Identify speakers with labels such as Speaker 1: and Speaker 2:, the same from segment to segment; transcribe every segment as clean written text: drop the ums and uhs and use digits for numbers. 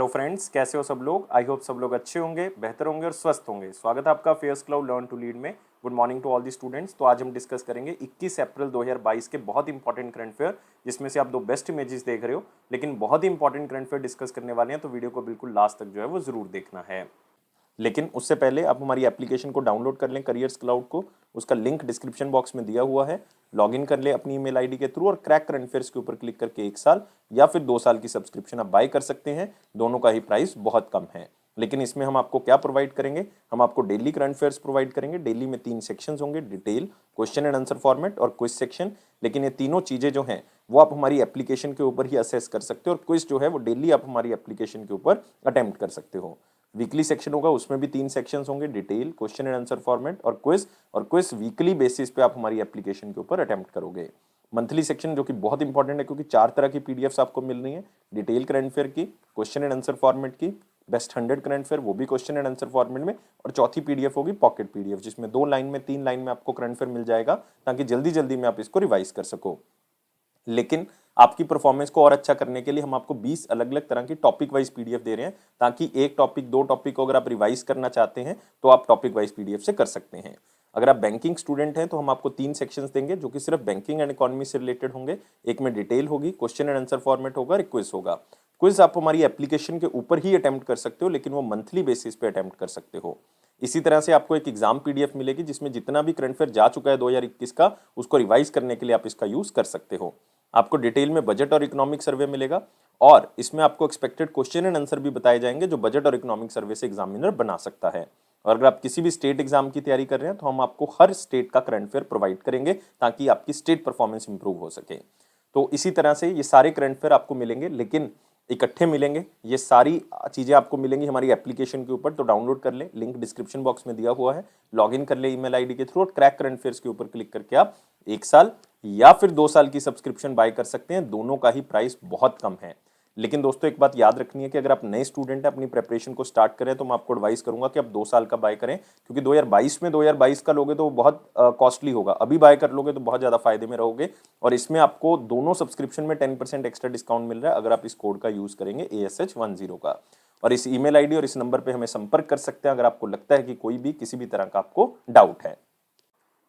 Speaker 1: Hello friends, कैसे हो सब लोग। आई होप सब लोग अच्छे होंगे, बेहतर होंगे और स्वस्थ होंगे। स्वागत है आपका fairs club learn to lead में। Good morning to all the students. तो आज हम डिस्कस करेंगे 21 अप्रैल 2022 के बहुत इंपॉर्टेंट करंट फेयर, जिसमें से आप दो बेस्ट इमेजेस देख रहे हो, लेकिन बहुत ही इंपॉर्टेंट करंट फेयर डिस्कस करने वाले हैं, तो वीडियो को बिल्कुल लास्ट तक जो है वो जरूर देखना है। लेकिन उससे पहले आप हमारी एप्लीकेशन को डाउनलोड कर लें, करियर्स क्लाउड को। उसका लिंक डिस्क्रिप्शन बॉक्स में दिया हुआ है। लॉगिन कर ले अपनी ईमेल आईडी के थ्रू और क्रैक करंट अफेयर्स के ऊपर क्लिक करके 1 साल या फिर 2 साल की सब्सक्रिप्शन आप बाय कर सकते हैं। दोनों का ही प्राइस बहुत कम है। लेकिन इसमें हम आपको क्या प्रोवाइड करेंगे, हम आपको डेली करंट अफेयर्स प्रोवाइड करेंगे। डेली में 3 सेक्शंस होंगे, detail, question and answer format और क्विज सेक्शन। लेकिन ये तीनों चीजें जो हैं वो आप हमारी एप्लीकेशन के ऊपर ही असेस कर सकते हो, और क्विज जो है वो डेली आप हमारी एप्लीकेशन के ऊपर अटेम्प्ट कर सकते हो। वीकली सेक्शन होगा, उसमें भी 3 सेक्शंस होंगे, detail, question and answer format और क्विज वीकली बेसिस पे आप हमारी एप्लीकेशन के ऊपर अटेम्प्ट करोगे। मंथली सेक्शन जो कि बहुत इंपॉर्टेंट है, क्योंकि 4 तरह की पीडीएफ्स आपको मिल रही है। डिटेल करंट अफेयर की, क्वेश्चन एंड आंसर फॉर्मेट की, बेस्ट 100 करंट अफेयर वो भी क्वेश्चन एंड आंसर फॉर्मेट में, और चौथी पीडीएफ होगी पॉकेट पीडीएफ, जिसमें 2 लाइन में 3 लाइन में आपको करंट अफेयर मिल जाएगा, ताकि जल्दी जल्दी में आप इसको रिवाइज कर सको। लेकिन आपकी परफॉर्मेंस को और अच्छा करने के लिए हम आपको 20 अलग अलग तरह की टॉपिक वाइज पीडीएफ दे रहे हैं, ताकि एक टॉपिक 2 टॉपिक को अगर आप रिवाइज करना चाहते हैं तो आप टॉपिक वाइज पीडीएफ से कर सकते हैं। अगर आप बैंकिंग स्टूडेंट हैं तो हम आपको 3 सेक्शंस देंगे, जो कि सिर्फ बैंकिंग एंड इकोनॉमी से रिलेटेड होंगे। एक में डिटेल होगी, क्वेश्चन एंड आंसर फॉर्मेट होगा, क्विज होगा। क्विज आप हमारी एप्लीकेशन के ऊपर ही अटेम्प्ट कर सकते हो, लेकिन वो मंथली बेसिस पे अटेम्प्ट कर सकते हो। इसी तरह से आपको एक एग्जाम पीडीएफ मिलेगी, जिसमें जितना भी करंट अफेयर जा चुका है 2021 का, उसको रिवाइज करने के लिए आप इसका यूज कर सकते हो। आपको डिटेल में बजट और इकोनॉमिक सर्वे मिलेगा, और इसमें आपको एक्सपेक्टेड क्वेश्चन एंड आंसर भी बताए जाएंगे, जो बजट और इकोनॉमिक सर्वे से एग्जामिनर बना सकता है। और अगर आप किसी भी स्टेट एग्जाम की तैयारी कर रहे हैं तो हम आपको हर स्टेट का करंट अफेयर प्रोवाइड करेंगे, ताकि आपकी स्टेट परफॉर्मेंस इंप्रूव हो सके। तो इसी तरह से ये सारे करंट अफेयर आपको मिलेंगे, लेकिन इकट्ठे मिलेंगे। ये सारी चीजें आपको मिलेंगी हमारी एप्लीकेशन के ऊपर, तो डाउनलोड कर ले, लिंक डिस्क्रिप्शन बॉक्स में दिया हुआ है। लॉगिन कर ले ईमेल आईडी के थ्रू, और क्रैक करंट अफेयर्स के ऊपर क्लिक करके आप 1 साल या फिर 2 साल की सब्सक्रिप्शन बाय कर सकते हैं। दोनों का ही प्राइस बहुत कम है। लेकिन दोस्तों एक बात याद रखनी है कि अगर आप नए स्टूडेंट हैं, अपनी प्रिपरेशन को स्टार्ट करें, तो मैं आपको एडवाइस करूंगा कि आप 2 साल का बाय करें, क्योंकि 2022 का लोगे तो वो बहुत कॉस्टली होगा। अभी बाय कर लोगे तो बहुत ज्यादा फायदे में रहोगे, और इसमें आपको दोनों सब्सक्रिप्शन में 10% एक्स्ट्रा डिस्काउंट मिल रहा है, अगर आप इस कोड का यूज करेंगे ASH10 का। और इस ईमेल आईडी और इस नंबर पे हमें संपर्क कर सकते हैं, अगर आपको लगता है कि कोई भी किसी भी तरह का आपको डाउट है।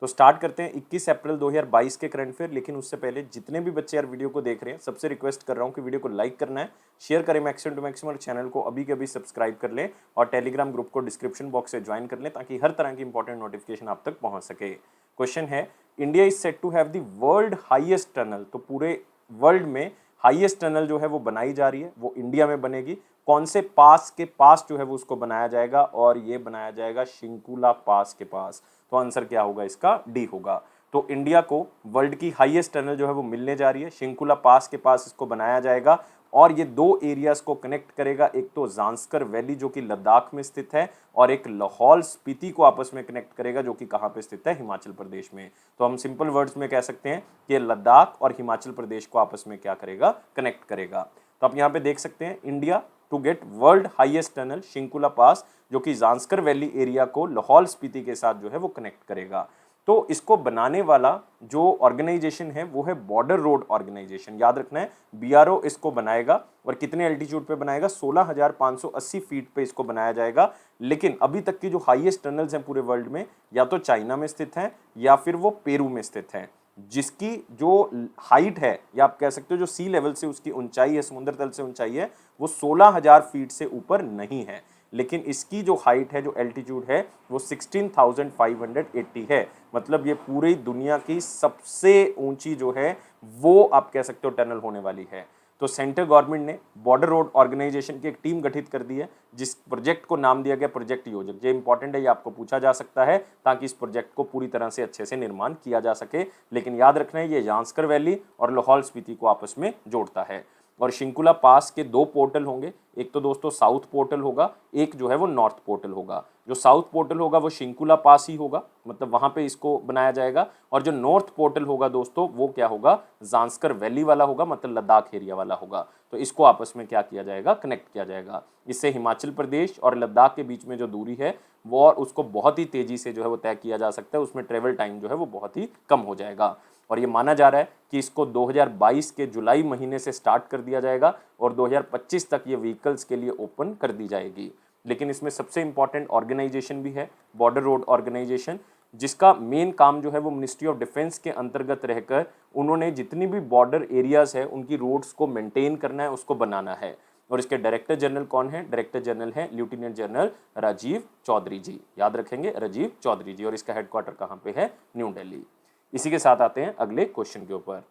Speaker 1: तो स्टार्ट करते हैं 21 अप्रैल 2022 के करंट अफेयर। लेकिन उससे पहले जितने भी बच्चे यार वीडियो को देख रहे हैं, सबसे रिक्वेस्ट कर रहा हूं कि वीडियो को लाइक करना है, शेयर करें मैक्सिमम टू मैक्सिमम, और चैनल को अभी के अभी सब्सक्राइब कर लें, और टेलीग्राम ग्रुप को डिस्क्रिप्शन बॉक्स से ज्वाइन कर लें, ताकि हर तरह की इंपॉर्टेंट नोटिफिकेशन आप तक पहुंच सके। क्वेश्चन है, India is set to have the world highest tunnel. तो पूरे वर्ल्ड में हाईएस्ट टनल जो है वो बनाई जा रही है, वो इंडिया में बनेगी। कौन से पास के पास जो है वो उसको बनाया जाएगा, और ये बनाया जाएगा शिंकुला पास के पास। तो आंसर क्या होगा इसका, डी होगा। तो इंडिया को वर्ल्ड की हाईएस्ट टनल जो है वो मिलने जा रही है, शिंकुला पास के पास इसको बनाया जाएगा, और ये 2 एरियाज को कनेक्ट करेगा। एक तो जांस्कर वैली जो कि लद्दाख में स्थित है, और एक लाहौल स्पीति को आपस में कनेक्ट करेगा, जो कि कहाँ पे स्थित है, हिमाचल प्रदेश में। तो हम सिंपल वर्ड्स में कह सकते हैं कि लद्दाख और हिमाचल प्रदेश को आपस में क्या करेगा, कनेक्ट करेगा। तो आप यहाँ पे देख सकते हैं, India to get world highest tunnel Shinkula pass, जो कि जांस्कर वैली एरिया को लाहौल स्पीति के साथ जो है वो कनेक्ट करेगा। तो इसको बनाने वाला जो ऑर्गेनाइजेशन है वो है बॉर्डर रोड ऑर्गेनाइजेशन। याद रखना है, BRO इसको बनाएगा, और कितने एल्टीट्यूड पे बनाएगा, 16,580 फीट पे इसको बनाया जाएगा। लेकिन अभी तक की जो हाईएस्ट टनल्स हैं पूरे वर्ल्ड में, या तो चाइना में स्थित हैं या फिर वो पेरू में स्थित हैं, जिसकी जो हाइट है, या आप कह सकते हो जो सी लेवल से उसकी ऊंचाई है, समुद्र तल से ऊंचाई है, वो 16,000 फीट से ऊपर नहीं है। लेकिन इसकी जो हाइट है, जो एल्टीट्यूड है, वो 16,580 है। मतलब ये पूरी दुनिया की सबसे ऊंची जो है वो आप कह सकते हो टनल होने वाली है। तो सेंट्रल गवर्नमेंट ने बॉर्डर रोड ऑर्गेनाइजेशन की एक टीम गठित कर दी है, जिस प्रोजेक्ट को नाम दिया गया प्रोजेक्ट योजक। ये इंपॉर्टेंट है, ये आपको पूछा जा सकता है, ताकि इस प्रोजेक्ट को पूरी तरह से अच्छे से निर्माण किया जा सके। लेकिन याद रखना है, ये जांस्कर वैली और लाहौल स्पीति को आपस में जोड़ता है। और शिंकुला पास के 2 पोर्टल होंगे, एक तो दोस्तों साउथ पोर्टल होगा, एक जो है वो नॉर्थ पोर्टल होगा। जो साउथ पोर्टल होगा वो शिंकुला पास ही होगा, मतलब वहां पे इसको बनाया जाएगा। और जो नॉर्थ पोर्टल होगा दोस्तों, वो क्या होगा, जांस्कर वैली वाला होगा, मतलब लद्दाख एरिया वाला होगा। तो इसको आपस में क्या किया जाएगा, कनेक्ट किया जाएगा। इससे हिमाचल प्रदेश और लद्दाख के बीच में जो दूरी है वो, और उसको बहुत ही तेजी से जो है वो तय किया जा सकता है, उसमें ट्रेवल टाइम जो है वो बहुत ही कम हो जाएगा। और ये माना जा रहा है कि इसको 2022 के जुलाई महीने से स्टार्ट कर दिया जाएगा और 2025 तक ये व्हीकल्स के लिए ओपन कर दी जाएगी। लेकिन इसमें सबसे इंपॉर्टेंट ऑर्गेनाइजेशन भी है, बॉर्डर रोड ऑर्गेनाइजेशन, जिसका मेन काम जो है वो मिनिस्ट्री ऑफ डिफेंस के अंतर्गत रहकर उन्होंने जितनी भी बॉर्डर एरियाज है उनकी रोड्स को मेंटेन करना है, उसको बनाना है। और इसके डायरेक्टर जनरल कौन है? डायरेक्टर जनरल है लेफ्टिनेंट जनरल राजीव चौधरी जी, याद रखेंगे राजीव चौधरी जी। और इसका हेडक्वार्टर कहाँ पे है? न्यू दिल्ली। इसी के साथ आते हैं अगले क्वेश्चन के ऊपर।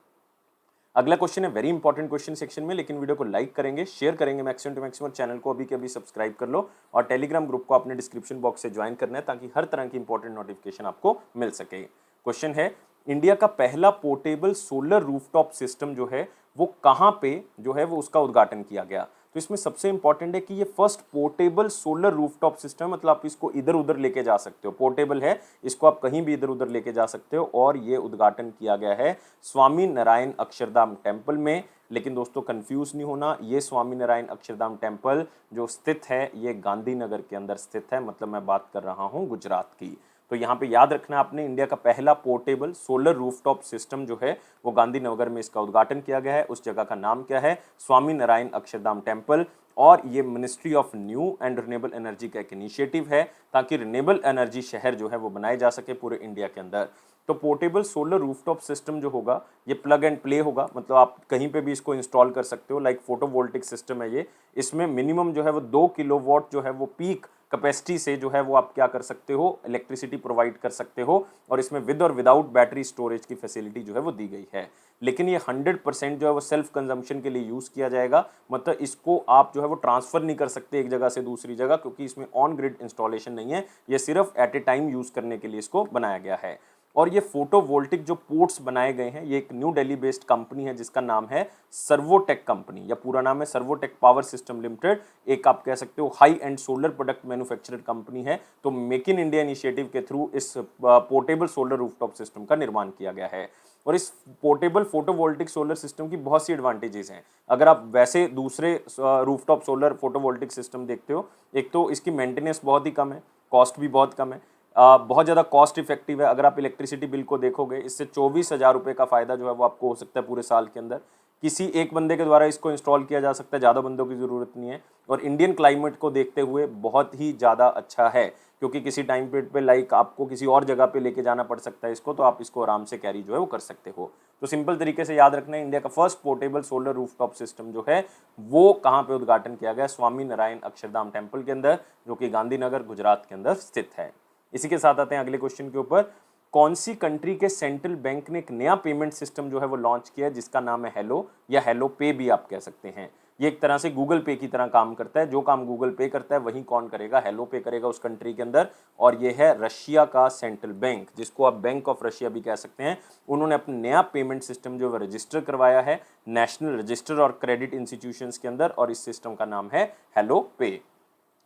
Speaker 1: अगला क्वेश्चन है वेरी इंपॉर्टेंट क्वेश्चन सेक्शन में, लेकिन वीडियो को लाइक करेंगे, शेयर करेंगे मैक्सिमम टू मैक्सिमम, चैनल को अभी के अभी सब्सक्राइब कर लो और टेलीग्राम ग्रुप को अपने डिस्क्रिप्शन बॉक्स से ज्वाइन करना है ताकि हर तरह की इंपॉर्टेंट नोटिफिकेशन आपको मिल सके। क्वेश्चन है इंडिया का पहला पोर्टेबल सोलर रूफटॉप सिस्टम जो है वो कहाँ पे जो है वो उसका उद्घाटन किया गया? तो इसमें सबसे इंपॉर्टेंट है कि ये first portable solar rooftop system है, मतलब आप इसको इधर उधर लेके जा सकते हो, पोर्टेबल है, इसको आप कहीं भी इधर उधर लेके जा सकते हो। और ये उद्घाटन किया गया है स्वामी नारायण अक्षरधाम टेम्पल में। लेकिन दोस्तों कंफ्यूज नहीं होना, ये स्वामी नारायण अक्षरधाम टेम्पल जो स्थित है ये गांधीनगर के अंदर स्थित है, मतलब मैं बात कर रहा हूँ गुजरात की। तो यहाँ पे याद रखना आपने, इंडिया का पहला पोर्टेबल सोलर रूफटॉप सिस्टम जो है वो गांधीनगर में इसका उद्घाटन किया गया है। उस जगह का नाम क्या है? स्वामी नारायण अक्षरधाम टेम्पल। और ये ministry of new and renewable energy का एक इनिशिएटिव है ताकि रिन्यूएबल एनर्जी शहर जो है वो बनाए जा सके पूरे इंडिया के अंदर। तो पोर्टेबल सोलर रूफटॉप सिस्टम जो होगा ये प्लग एंड प्ले होगा, मतलब आप कहीं पे भी इसको इंस्टॉल कर सकते हो, लाइक फोटोवोल्टिक सिस्टम है ये। इसमें मिनिमम जो है वो 2 किलोवाट जो है वो पीक कैपेसिटी से जो है वो आप क्या कर सकते हो, इलेक्ट्रिसिटी प्रोवाइड कर सकते हो। और इसमें विद और विदाउट बैटरी स्टोरेज की फैसिलिटी जो है वो दी गई है। लेकिन ये 100% जो है वो सेल्फ कंजम्पशन के लिए यूज़ किया जाएगा, मतलब इसको आप जो है वो ट्रांसफ़र नहीं कर सकते एक जगह से दूसरी जगह, क्योंकि इसमें ऑन ग्रिड इंस्टॉलेशन नहीं है, ये सिर्फ एट ए टाइम यूज़ करने के लिए इसको बनाया गया है। और ये फोटोवोल्टिक जो पोर्ट्स बनाए गए हैं, ये एक न्यू दिल्ली बेस्ड कंपनी है जिसका नाम है सर्वोटेक कंपनी, या पूरा नाम है सर्वोटेक पावर सिस्टम लिमिटेड। एक आप कह सकते हो high and solar product manufacturer company है। तो मेक इन इंडिया इनिशिएटिव के थ्रू इस पोर्टेबल सोलर रूफटॉप सिस्टम का निर्माण किया गया है। और इस पोर्टेबल फोटोवोल्टिक सोलर सिस्टम की बहुत सी एडवांटेजेस हैं। अगर आप वैसे दूसरे रूफटॉप सोलर फोटोवोल्टिक सिस्टम देखते हो, एक तो इसकी मेंटेनेंस बहुत ही कम है, कॉस्ट भी बहुत कम है, बहुत ज़्यादा कॉस्ट इफेक्टिव है। अगर आप इलेक्ट्रिसिटी बिल को देखोगे, इससे 24,000 रुपये का फ़ायदा जो है वो आपको हो सकता है पूरे साल के अंदर। किसी एक बंदे के द्वारा इसको इंस्टॉल किया जा सकता है, ज़्यादा बंदों की ज़रूरत नहीं है। और इंडियन क्लाइमेट को देखते हुए बहुत ही ज़्यादा अच्छा है, क्योंकि किसी टाइम पीरियड पे लाइक आपको किसी और जगह पे लेके जाना पड़ सकता है इसको, तो आप इसको आराम से कैरी जो है वो कर सकते हो। तो सिंपल तरीके से याद रखना है, इंडिया का first portable solar rooftop system जो है वो कहाँ पे उद्घाटन किया गया? स्वामी नारायण अक्षरधाम टेम्पल के अंदर, जो कि गांधीनगर गुजरात के अंदर स्थित है। इसी के साथ आते हैं अगले क्वेश्चन के ऊपर। कौन सी कंट्री के सेंट्रल बैंक ने एक नया पेमेंट सिस्टम जो है वो लॉन्च किया है जिसका नाम है हेलो, या हेलो पे भी आप कह सकते हैं। ये एक तरह से गूगल पे की तरह काम करता है, जो काम गूगल पे करता है वही कौन करेगा? हेलो पे करेगा उस कंट्री के अंदर। और ये है रशिया का सेंट्रल बैंक, जिसको आप बैंक ऑफ रशिया भी कह सकते हैं। उन्होंने अपना नया पेमेंट सिस्टम जो है रजिस्टर करवाया है नेशनल रजिस्टर और क्रेडिट इंस्टीट्यूशंस के अंदर, और इस सिस्टम का नाम है हेलो पे।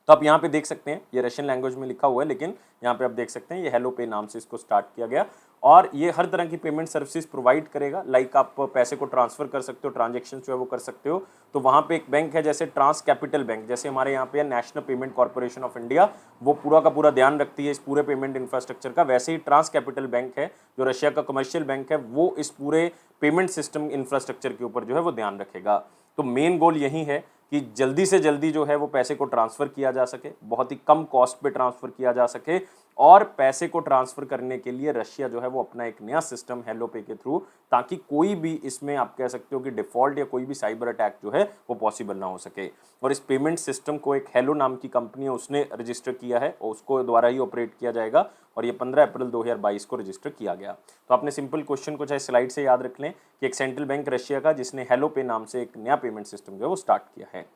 Speaker 1: तो आप यहाँ पे देख सकते हैं, ये रशियन लैंग्वेज में लिखा हुआ है, लेकिन यहाँ पे आप देख सकते हैं ये हेलो पे नाम से इसको स्टार्ट किया गया। और ये हर तरह की पेमेंट सर्विसेज प्रोवाइड करेगा, लाइक आप पैसे को ट्रांसफर कर सकते हो, ट्रांजेक्शन जो है वो कर सकते हो। तो वहाँ पे एक बैंक है जैसे ट्रांस कैपिटल बैंक, जैसे हमारे यहाँ पे है national payment corporation of India, वो पूरा का पूरा ध्यान रखती है इस पूरे पेमेंट इंफ्रास्ट्रक्चर का। वैसे ही ट्रांस कैपिटल बैंक है जो रशिया का कमर्शियल बैंक है, वो इस पूरे पेमेंट सिस्टम इंफ्रास्ट्रक्चर के ऊपर जो है वो ध्यान रखेगा। तो मेन गोल यही है कि जल्दी से जल्दी जो है वो पैसे को ट्रांसफ़र किया जा सके, बहुत ही कम कॉस्ट पे ट्रांसफ़र किया जा सके। और पैसे को ट्रांसफ़र करने के लिए रशिया जो है वो अपना एक नया सिस्टम हेलो पे के थ्रू, ताकि कोई भी इसमें आप कह सकते हो कि डिफ़ॉल्ट या कोई भी साइबर अटैक जो है वो पॉसिबल ना हो सके। और इस पेमेंट सिस्टम को एक हेलो नाम की कंपनी है उसने रजिस्टर किया है और उसको द्वारा ही ऑपरेट किया जाएगा, और ये 15 अप्रैल 2022 को रजिस्टर किया गया। तो आपने सिंपल क्वेश्चन को चाहे स्लाइड से याद रख लें कि एक सेंट्रल बैंक रशिया का जिसने हेलो पे नाम से एक नया पेमेंट सिस्टम जो है वो स्टार्ट किया है।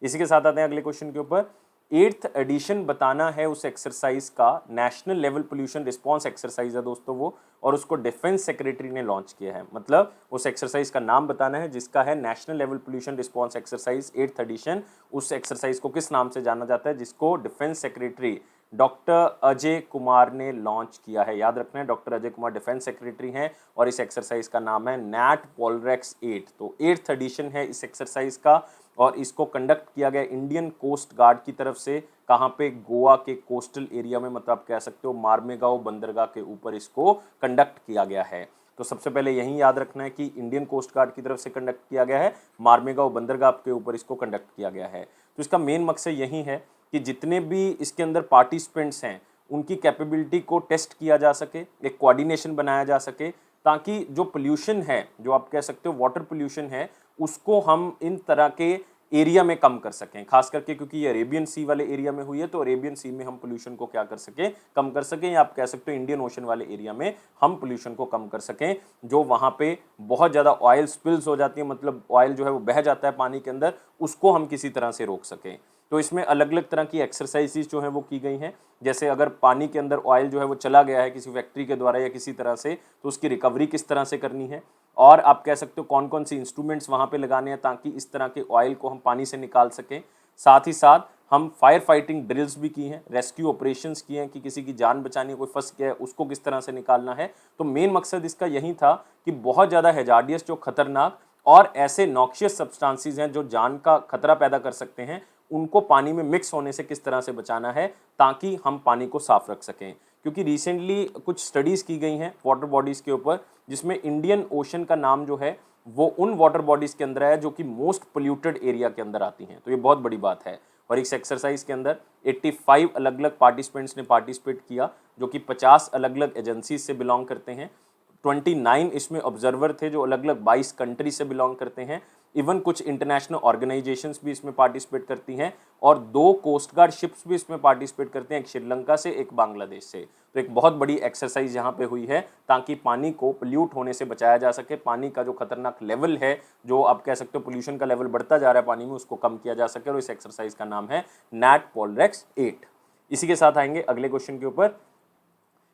Speaker 1: इसी के साथ आते हैं अगले क्वेश्चन के ऊपर। 8th एडिशन बताना है उस एक्सरसाइज का, national level pollution response exercise है दोस्तों वो, और उसको डिफेंस सेक्रेटरी ने लॉन्च किया है। मतलब उस एक्सरसाइज का नाम बताना है जिसका है national level pollution response exercise 8th edition. उस एक्सरसाइज को किस नाम से जाना जाता है, जिसको defence secretary doctor Ajay Kumar ने लॉन्च किया है। याद रखना है, doctor Ajay Kumar defence secretary हैं और इस एक्सरसाइज का नाम है नैट पोलरेक्स 8। तो 8th एडिशन है इस एक्सरसाइज का, और इसको कंडक्ट किया गया इंडियन कोस्ट गार्ड की तरफ से। कहाँ पे? गोवा के कोस्टल एरिया में, मतलब आप कह सकते हो मार्मेगांव बंदरगाह के ऊपर इसको कंडक्ट किया गया है। तो सबसे पहले यही याद रखना है कि इंडियन कोस्ट गार्ड की तरफ से कंडक्ट किया गया है, मार्मेगांव बंदरगाह के ऊपर इसको कंडक्ट किया गया है। तो इसका मेन मकसद यही है कि जितने भी इसके अंदर पार्टिसिपेंट्स हैं उनकी कैपेबिलिटी को टेस्ट किया जा सके, एक कोऑर्डिनेशन बनाया जा सके, ताकि जो पोल्यूशन है, जो आप कह सकते हो वाटर पोल्यूशन है, उसको हम इन तरह के एरिया में कम कर सकें। खास करके क्योंकि ये अरेबियन सी वाले एरिया में हुई है, तो अरेबियन सी में हम पोल्यूशन को क्या कर सकें, कम कर सकें, या आप कह सकते हो इंडियन ओशन वाले एरिया में हम पोल्यूशन को कम कर सकें। जो वहाँ पे बहुत ज़्यादा ऑयल स्पिल्स हो जाती है, मतलब ऑयल जो है वो बह जाता है पानी के अंदर, उसको हम किसी तरह से रोक सकें। तो इसमें अलग अलग तरह की एक्सरसाइजेज जो है वो की गई हैं। जैसे अगर पानी के अंदर ऑयल जो है वो चला गया है किसी फैक्ट्री के द्वारा या किसी तरह से, तो उसकी रिकवरी किस तरह से करनी है, और आप कह सकते हो कौन कौन सी इंस्ट्रूमेंट्स वहाँ पे लगाने हैं ताकि इस तरह के ऑयल को हम पानी से निकाल सकें। साथ ही साथ हम फायर फाइटिंग ड्रिल्स भी की हैं, रेस्क्यू ऑपरेशंस किए हैं कि किसी की जान बचानी है, कोई फंस गया है उसको किस तरह से निकालना है। तो मेन मकसद इसका यही था कि बहुत ज़्यादा हैजार्डियस, जो खतरनाक और ऐसे नॉक्शियस सब्सटेंसेस हैं जो जान का खतरा पैदा कर सकते हैं, उनको पानी में मिक्स होने से किस तरह से बचाना है ताकि हम पानी को साफ रख सकें। क्योंकि रिसेंटली कुछ स्टडीज़ की गई हैं वाटर बॉडीज़ के ऊपर, जिसमें इंडियन ओशन का नाम जो है वो उन वाटर बॉडीज़ के अंदर है जो कि मोस्ट पोल्यूटेड एरिया के अंदर आती हैं। तो ये बहुत बड़ी बात है। और इस एक्सरसाइज के अंदर 85 अलग अलग पार्टिसिपेंट्स ने पार्टिसिपेट किया, जो कि 50 अलग अलग एजेंसीज से बिलोंग करते हैं। 29 इसमें ऑब्जर्वर थे जो अलग अलग 22 कंट्री से बिलोंग करते हैं। इवन कुछ इंटरनेशनल ऑर्गेनाइजेशंस भी इसमें पार्टिसिपेट करती हैं, और 2 कोस्ट गार्ड शिप्स भी इसमें पार्टिसिपेट करते हैं, एक श्रीलंका से, एक बांग्लादेश से। तो एक बहुत बड़ी एक्सरसाइज यहाँ पे हुई है ताकि पानी को पोल्यूट होने से बचाया जा सके। पानी का जो खतरनाक लेवल है, जो आप कह सकते हो पोल्यूशन का लेवल बढ़ता जा रहा है पानी में, उसको कम किया जा सके। और इस एक्सरसाइज का नाम है नैट पोलरेक्स 8। इसी के साथ आएंगे अगले क्वेश्चन के ऊपर।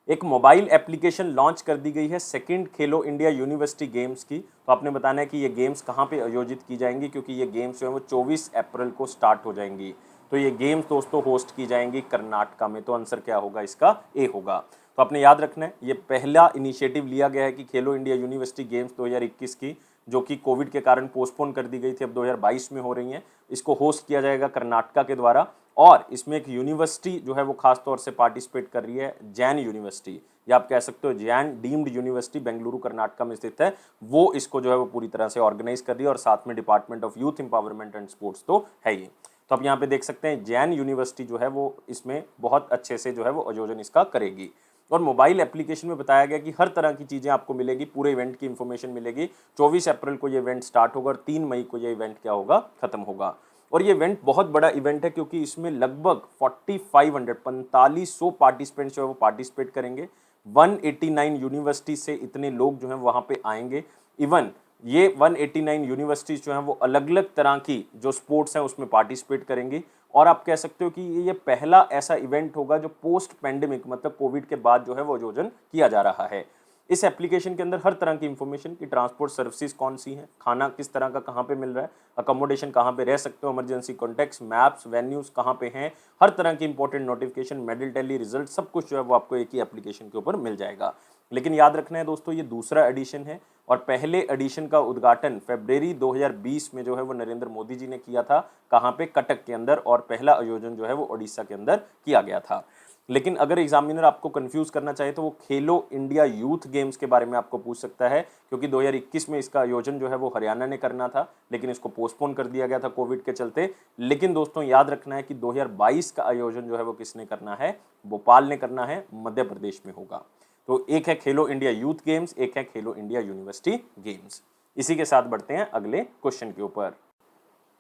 Speaker 1: एक मोबाइल एप्लीकेशन लॉन्च कर दी गई है सेकंड खेलो इंडिया यूनिवर्सिटी गेम्स की। तो आपने बताना है कि ये गेम्स कहाँ पे आयोजित की जाएंगी, क्योंकि ये गेम्स जो है वो 24 अप्रैल को स्टार्ट हो जाएंगी। तो ये गेम्स दोस्तों होस्ट की जाएंगी कर्नाटका में। तो आंसर क्या होगा इसका, ए होगा। तो आपने याद रखना है ये पहला इनिशिएटिव लिया गया है कि खेलो इंडिया यूनिवर्सिटी गेम्स 2021 की, जो कि कोविड के कारण पोस्टपोन कर दी गई थी, अब 2022 में हो रही हैं। इसको होस्ट किया जाएगा कर्नाटका के द्वारा, और इसमें एक यूनिवर्सिटी जो है वो खास तौर से पार्टिसिपेट कर रही है, जैन यूनिवर्सिटी, या आप कह सकते हो जैन डीम्ड यूनिवर्सिटी, बेंगलुरु कर्नाटका में स्थित है। वो इसको जो है वो पूरी तरह से ऑर्गेनाइज कर रही है, और साथ में department of youth empowerment and sports तो है ही। तो आप यहाँ पे देख सकते हैं जैन यूनिवर्सिटी जो है वो इसमें बहुत अच्छे से जो है वो आयोजन इसका करेगी। और मोबाइल एप्लीकेशन में बताया गया कि हर तरह की चीज़ें आपको मिलेगी, पूरे इवेंट की इंफॉर्मेशन मिलेगी। 24 अप्रैल को ये इवेंट स्टार्ट होगा और 3 मई को ये इवेंट क्या होगा, खत्म होगा। और ये इवेंट बहुत बड़ा इवेंट है, क्योंकि इसमें लगभग 4500 पार्टिसिपेंट्स जो है वो पार्टिसिपेट करेंगे। 189 यूनिवर्सिटी से इतने लोग जो हैं वहाँ पे आएंगे। इवन ये 189 यूनिवर्सिटीज़ जो हैं वो अलग अलग तरह की जो स्पोर्ट्स हैं उसमें पार्टिसिपेट करेंगी। और आप कह सकते हो कि ये पहला ऐसा इवेंट होगा जो पोस्ट पैंडेमिक, मतलब कोविड के बाद जो है वो आयोजन किया जा रहा है। इस एप्लीकेशन के अंदर हर तरह की इंफॉर्मेशन की, ट्रांसपोर्ट सर्विसेज कौन सी हैं, खाना किस तरह का कहाँ पे मिल रहा है, अकोमोडेशन कहाँ पे रह सकते हो, इमरजेंसी कॉन्टैक्ट्स, मैप्स, वेन्यूज़ कहाँ पे हैं, हर तरह की important notification, medal tally, result, सब कुछ जो है वो आपको एक ही एप्लीकेशन के ऊपर मिल जाएगा। लेकिन याद रखना है दोस्तों, ये दूसरा एडिशन है, और पहले एडिशन का उद्घाटन फरवरी 2020 में जो है वो नरेंद्र मोदी जी ने किया था। कहाँ पे, कटक के अंदर, और पहला आयोजन जो है वो ओडिशा के अंदर किया गया था। लेकिन अगर एग्जामिनर आपको कंफ्यूज करना चाहे तो वो खेलो इंडिया यूथ गेम्स के बारे में आपको पूछ सकता है, क्योंकि 2021 में इसका आयोजन जो है वो हरियाणा ने करना था, लेकिन इसको पोस्टपोन कर दिया गया था कोविड के चलते। लेकिन दोस्तों याद रखना है कि 2022 का आयोजन जो है वो किसने करना है, भोपाल ने करना है, मध्य प्रदेश में होगा। तो एक है खेलो इंडिया यूथ गेम्स, एक है खेलो इंडिया यूनिवर्सिटी गेम्स। इसी के साथ बढ़ते हैं अगले क्वेश्चन के ऊपर।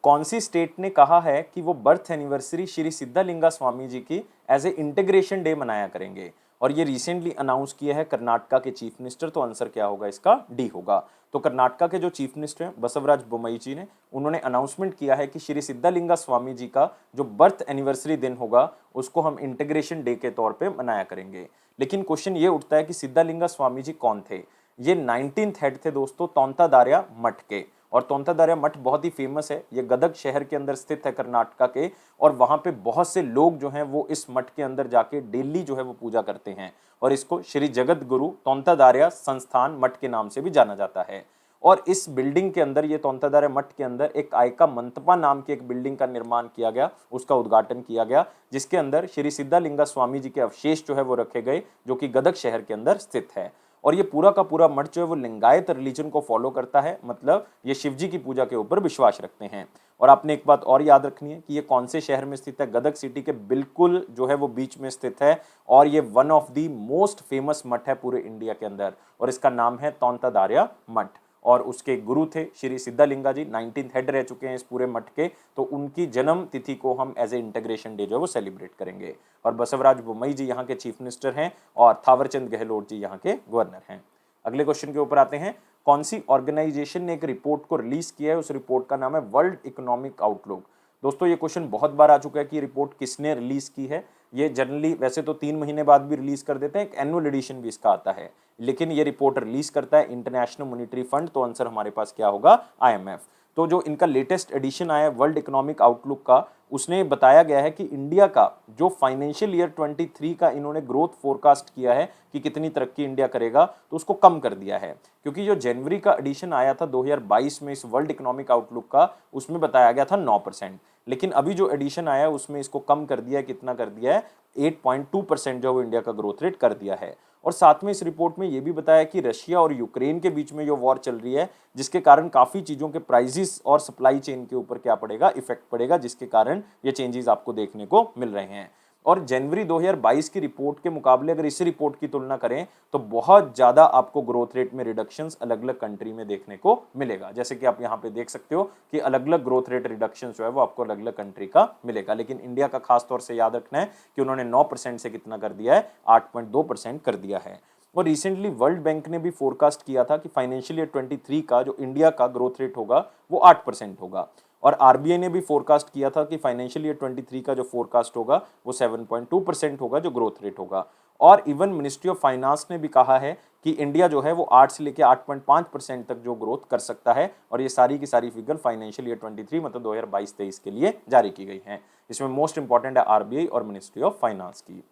Speaker 1: कौन सी स्टेट ने कहा है कि वो बर्थ एनिवर्सरी श्री सिद्धलिंगा स्वामी जी की एज ए इंटीग्रेशन डे मनाया करेंगे, और ये रिसेंटली अनाउंस किया है कर्नाटका के चीफ मिनिस्टर। तो आंसर क्या होगा इसका, डी होगा। तो कर्नाटका के जो चीफ मिनिस्टर हैं बसवराज बोम्मई जी ने, उन्होंने अनाउंसमेंट किया है कि श्री सिद्धलिंगा स्वामी जी का जो बर्थ एनिवर्सरी दिन होगा उसको हम इंटीग्रेशन डे के तौर पे मनाया करेंगे। लेकिन क्वेश्चन ये उठता है कि सिद्धलिंगा स्वामी जी कौन थे। ये 19th हेड थे दोस्तों तोंतादार्या मठ के, और तोंतादार्या मठ बहुत ही फेमस है। ये गदग शहर के अंदर स्थित है कर्नाटका के, और वहाँ पे बहुत से लोग जो हैं वो इस मठ के अंदर जाके डेली जो है वो पूजा करते हैं, और इसको श्री जगत गुरु तोंतादार्या संस्थान मठ के नाम से भी जाना जाता है। और इस बिल्डिंग के अंदर, ये तोंतादार्या मठ के अंदर एक आयका मंतपा नाम की एक बिल्डिंग का निर्माण किया गया, उसका उद्घाटन किया गया, जिसके अंदर श्री सिद्धलिंगा स्वामी जी के अवशेष जो है वो रखे गए, जो कि गदग शहर के अंदर स्थित है। और ये पूरा का पूरा मठ जो है वो लिंगायत रिलीजन को फॉलो करता है, मतलब ये शिव जी की पूजा के ऊपर विश्वास रखते हैं। और आपने एक बात और याद रखनी है कि ये कौन से शहर में स्थित है, गदग सिटी के बिल्कुल जो है वो बीच में स्थित है, और ये one of the most famous मठ है पूरे इंडिया के अंदर, और इसका नाम है तोंतादार्या मठ। और उसके गुरु थे श्री सिद्धलिंगा जी, 19th हेड रह चुके हैं इस पूरे मठ के, तो उनकी जन्म तिथि को हम एज ए इंटीग्रेशन डे जो है वो सेलिब्रेट करेंगे। और बसवराज बोम्मई जी यहाँ के चीफ मिनिस्टर हैं, और थावरचंद गहलोत जी यहाँ के गवर्नर हैं। अगले क्वेश्चन के ऊपर आते हैं, कौन सी ऑर्गेनाइजेशन ने एक रिपोर्ट को रिलीज किया है, उस रिपोर्ट का नाम है वर्ल्ड इकोनॉमिक आउटलुक। दोस्तों ये क्वेश्चन बहुत बार आ चुका है कि ये रिपोर्ट किसने रिलीज की है। ये जनरली वैसे तो 3 महीने बाद भी रिलीज कर देते हैं, एक एनुअल एडिशन भी इसका आता है, लेकिन ये रिपोर्ट रिलीज करता है इंटरनेशनल मॉनेटरी फंड, तो आंसर हमारे पास क्या होगा, IMF। तो जो इनका लेटेस्ट एडिशन आया है वर्ल्ड इकोनॉमिक आउटलुक का, उसने बताया गया है कि इंडिया का जो फाइनेंशियल ईयर 23 का इन्होंने ग्रोथ फोरकास्ट किया है कि कितनी तरक्की इंडिया करेगा, तो उसको कम कर दिया है। क्योंकि जो जनवरी का एडिशन आया था 2022 में इस वर्ल्ड इकोनॉमिक आउटलुक का, उसमें बताया गया था 9%, लेकिन अभी जो एडिशन आया है उसमें इसको कम कर दिया है, कितना कर दिया है, 8.2% जो इंडिया का ग्रोथ रेट कर दिया है। और साथ में इस रिपोर्ट में यह भी बताया कि रशिया और यूक्रेन के बीच में जो वॉर चल रही है, जिसके कारण काफी चीजों के प्राइसेस और सप्लाई चेन के ऊपर क्या पड़ेगा, इफेक्ट पड़ेगा, जिसके कारण ये चेंजेस आपको देखने को मिल रहे हैं। और जनवरी 2022 की रिपोर्ट के मुकाबले अगर इस रिपोर्ट की तुलना करें तो बहुत ज्यादा आपको ग्रोथ रेट में रिडक्शंस अलग अलग कंट्री में देखने को मिलेगा। जैसे कि आप यहाँ पे देख सकते हो कि अलग अलग ग्रोथ रेट रिडक्शन जो है वो आपको अलग अलग कंट्री का मिलेगा, लेकिन इंडिया का खास तौर से याद रखना है कि उन्होंने 9% से कितना कर दिया है, 8.2% कर दिया है। और रिसेंटली वर्ल्ड बैंक ने भी फोरकास्ट किया था कि फाइनेंशियल ईयर 23 का जो इंडिया का ग्रोथ रेट होगा वो 8% होगा, और आरबीआई ने भी फोरकास्ट किया था कि फाइनेंशियल ईयर 23 का जो फोरकास्ट होगा वो 7.2% होगा जो ग्रोथ रेट होगा। और इवन मिनिस्ट्री ऑफ फाइनेंस ने भी कहा है कि इंडिया जो है वो 8 से लेकर 8.5% तक जो ग्रोथ कर सकता है, और ये सारी की सारी फिगर फाइनेंशियल ईयर 23 मतलब 2022-23 के लिए जारी की गई हैं। इसमें मोस्ट इंपॉर्टेंट है आरबीआई और मिनिस्ट्री ऑफ फाइनेंस की।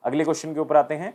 Speaker 1: अगले क्वेश्चन के ऊपर आते हैं,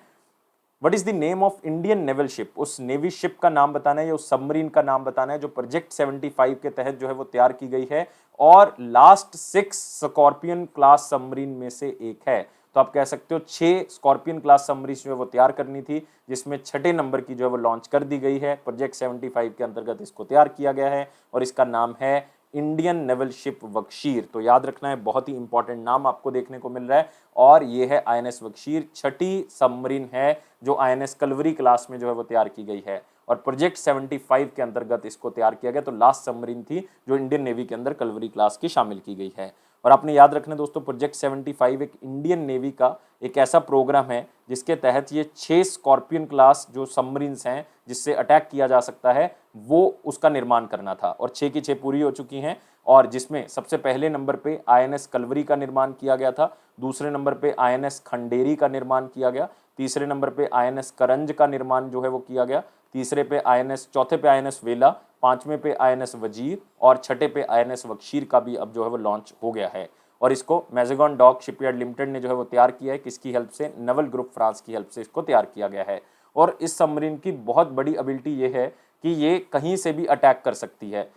Speaker 1: what is the name of Indian naval ship, उस नेवी शिप का नाम बताना है या उस सबमरीन का नाम बताना है जो प्रोजेक्ट 75 के तहत जो है वो तैयार की गई है और लास्ट 6 स्कॉर्पियन क्लास सबमरीन में से एक है। तो आप कह सकते हो 6 स्कॉर्पियन क्लास सबमरीन जो है वो तैयार करनी थी, जिसमें 6ठे नंबर की जो है वो लॉन्च कर दी गई है। प्रोजेक्ट 75 के अंतर्गत इसको तैयार किया गया है और इसका नाम है इंडियन नेवल शिप बख्शीर। तो याद रखना है, बहुत ही इंपॉर्टेंट नाम आपको देखने को मिल रहा है, और ये है INS बख्शीर, 6ठी सबमरीन है जो INS कलवरी क्लास में जो है वो तैयार की गई है, और प्रोजेक्ट 75 के अंतर्गत इसको तैयार किया गया। तो लास्ट सबमरीन थी जो इंडियन नेवी के अंदर कलवरी क्लास की शामिल की गई है। और आपने याद रखना दोस्तों, प्रोजेक्ट 75 एक इंडियन नेवी का एक ऐसा प्रोग्राम है जिसके तहत ये 6 स्कॉर्पियन क्लास जो सबमरीन्स हैं जिससे अटैक किया जा सकता है, वो उसका निर्माण करना था, और 6 की 6 पूरी हो चुकी हैं। और जिसमें सबसे पहले नंबर पे INS कलवरी का निर्माण किया गया था, दूसरे नंबर पे INS खंडेरी का निर्माण किया गया, तीसरे नंबर पे INS करंज का निर्माण जो है वो किया गया, तीसरे पे चौथे पे INS वेला, पांचवें पे INS वजीर, और छठे पे INS बख्शीर का भी अब जो है वो लॉन्च हो गया है। और इसको मैजेगॉन डॉक शिपयार्ड लिमिटेड ने जो है वो तैयार किया है, किसकी हेल्प से, नवल ग्रुप फ्रांस की हेल्प से इसको तैयार किया गया है। और इस सबमरीन की बहुत बड़ी एबिलिटी ये है कि ये कहीं से भी अटैक कर सकती है।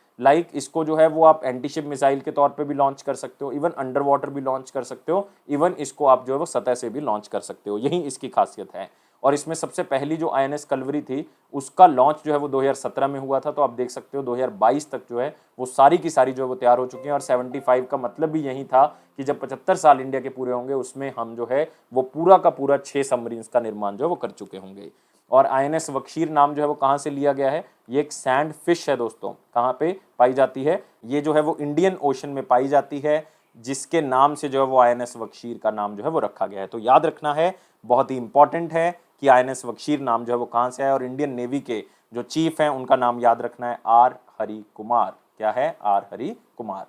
Speaker 1: इसको जो है वो आप एंटी शिप मिसाइल के तौर पे भी लॉन्च कर सकते हो, इवन अंडर वाटर भी लॉन्च कर सकते हो, इवन इसको आप जो है वो सतह से भी लॉन्च कर सकते हो, यही इसकी खासियत है। और इसमें सबसे पहली जो INS कलवरी थी उसका लॉन्च जो है वो 2017 में हुआ था, तो आप देख सकते हो 2022 तक जो है वो सारी की सारी जो है वो तैयार हो चुकी हैं। और 75 का मतलब भी यही था कि जब 75 साल इंडिया के पूरे होंगे उसमें हम जो है वो पूरा का पूरा 6 सबमरीन्स का निर्माण जो है वो कर चुके होंगे। और INS बख्शीर नाम जो है वो कहाँ से लिया गया है, ये एक सैंड फिश है दोस्तों, कहाँ पे पाई जाती है, ये जो है वो इंडियन ओशन में पाई जाती है, जिसके नाम से जो है वो INS बख्शीर का नाम जो है वो रखा गया है। तो याद रखना है, बहुत ही इंपॉर्टेंट है कि INS बख्शीर नाम जो है वो कहाँ से आया, और इंडियन नेवी के जो चीफ हैं उनका नाम याद रखना है, R हरि कुमार। क्या है, R हरि कुमार।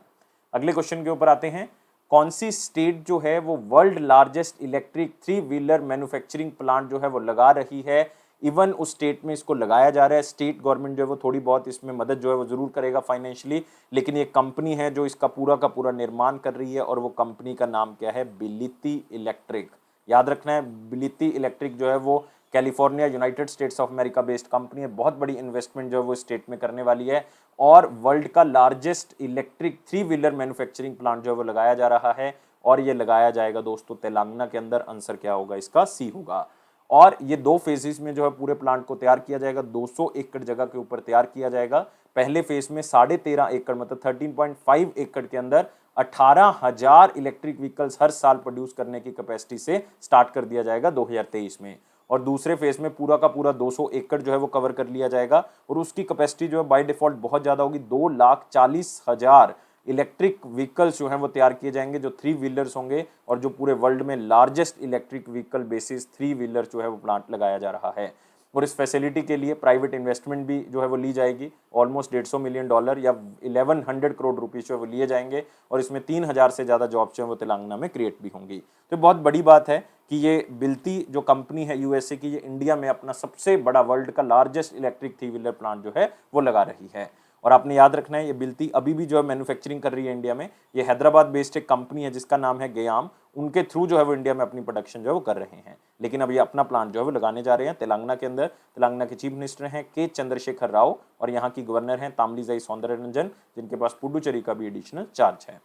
Speaker 1: अगले क्वेश्चन के ऊपर आते हैं, कौन सी स्टेट जो है वो world largest electric 3 wheeler manufacturing plant जो है वो लगा रही है। इवन उस स्टेट में इसको लगाया जा रहा है, स्टेट गवर्नमेंट जो है वो थोड़ी बहुत इसमें मदद जो है वो जरूर करेगा फाइनेंशियली, लेकिन ये कंपनी है जो इसका पूरा का पूरा निर्माण कर रही है, और वो कंपनी का नाम क्या है, बिलिती इलेक्ट्रिक। याद रखना है, बिलिती इलेक्ट्रिक जो है वो California United states of America based company है, बहुत बड़ी इन्वेस्टमेंट जो है वो स्टेट में करने वाली है, और वर्ल्ड का largest electric 3 wheeler manufacturing plant जो है वो लगाया जा रहा है, और ये लगाया जाएगा दोस्तों तेलंगाना के अंदर। आंसर क्या होगा इसका, C होगा। और ये 2 फेजेस में जो है पूरे प्लांट को तैयार किया जाएगा। 200 एकड़ जगह के ऊपर तैयार किया जाएगा। पहले फेज में 13.5 एकड़ मतलब 13.5 एकड़ के अंदर 18,000 इलेक्ट्रिक व्हीकल्स हर साल प्रोड्यूस करने की कैपेसिटी से स्टार्ट कर दिया जाएगा 2023 में। और दूसरे फेज में पूरा का पूरा 200 एकड़ जो है वो कवर कर लिया जाएगा और उसकी कैपेसिटी जो है बाय डिफॉल्ट बहुत ज्यादा होगी। 2,40,000 इलेक्ट्रिक व्हीकल्स जो हैं वो तैयार किए जाएंगे जो 3 व्हीलर्स होंगे और जो पूरे वर्ल्ड में largest electric vehicle basis 3 wheeler जो है वो प्लांट लगाया जा रहा है। और इस फैसिलिटी के लिए प्राइवेट इन्वेस्टमेंट भी जो है वो ली जाएगी। ऑलमोस्ट $150 मिलियन या 1100 करोड़ रुपीस जो है वो लिए जाएंगे और इसमें 3,000 से ज़्यादा जॉब जो है वो तेलंगाना में क्रिएट भी होंगी। तो बहुत बड़ी बात है कि ये बिल्ती जो कंपनी है यूएसए की, ये इंडिया में अपना सबसे बड़ा वर्ल्ड का लार्जेस्ट इलेक्ट्रिक 3 व्हीलर प्लांट जो है वो लगा रही है। और आपने याद रखना है ये बिल्ती अभी भी जो है मैन्युफैक्चरिंग कर रही है इंडिया में। ये हैदराबाद बेस्ड एक कंपनी है जिसका नाम है गयाम, उनके थ्रू जो है वो इंडिया में अपनी प्रोडक्शन जो है वो कर रहे हैं। लेकिन अब ये अपना प्लांट जो है वो लगाने जा रहे हैं तेलंगाना के अंदर। तेलंगाना के चीफ मिनिस्टर हैं के चंद्रशेखर राव और यहाँ की गवर्नर हैं तामिलिसाई सौंदरराजन, जिनके पास पुडुचेरी का भी एडिशनल चार्ज है।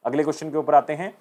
Speaker 1: अगले क्वेश्चन के ऊपर आते हैं।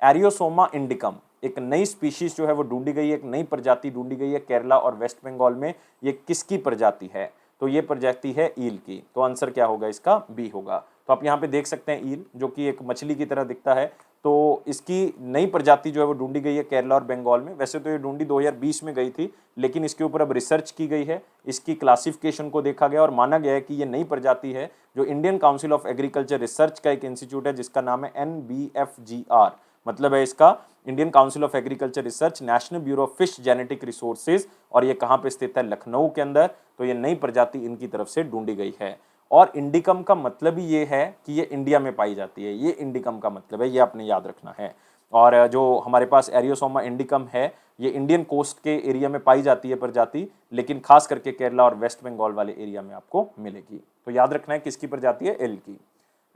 Speaker 1: एरियोसोमा इंडिकम एक नई स्पीशीज जो है वो ढूंढी गई है, एक नई प्रजाति ढूंढी गई है केरला और वेस्ट बंगाल में। ये किसकी प्रजाति है? तो ये प्रजाति है ईल की। तो आंसर क्या होगा इसका? बी होगा। तो आप यहाँ पे देख सकते हैं ईल जो कि एक मछली की तरह दिखता है। तो इसकी नई प्रजाति जो है वो ढूंढी गई है केरला और बंगाल में। वैसे तो ये ढूंढी 2020 में गई थी, लेकिन इसके ऊपर अब रिसर्च की गई है, इसकी क्लासिफिकेशन को देखा गया और माना गया है कि ये नई प्रजाति है जो Indian council of agriculture research का एक इंस्टीट्यूट है जिसका नाम है NBFGR, मतलब है इसका Indian council of agriculture research, national bureau of fish genetic resources. और ये कहाँ पे स्थित है? लखनऊ के अंदर। तो ये नई प्रजाति इनकी तरफ से ढूंढी गई है। और इंडिकम का मतलब ही ये है कि ये इंडिया में पाई जाती है, ये इंडिकम का मतलब है, ये आपने याद रखना है। और जो हमारे पास एरियोसोमा इंडिकम है ये इंडियन कोस्ट के एरिया में पाई जाती है प्रजाति, लेकिन खास करके केरला और वेस्ट बंगाल वाले एरिया में आपको मिलेगी। तो याद रखना है किसकी प्रजाति है? एल की।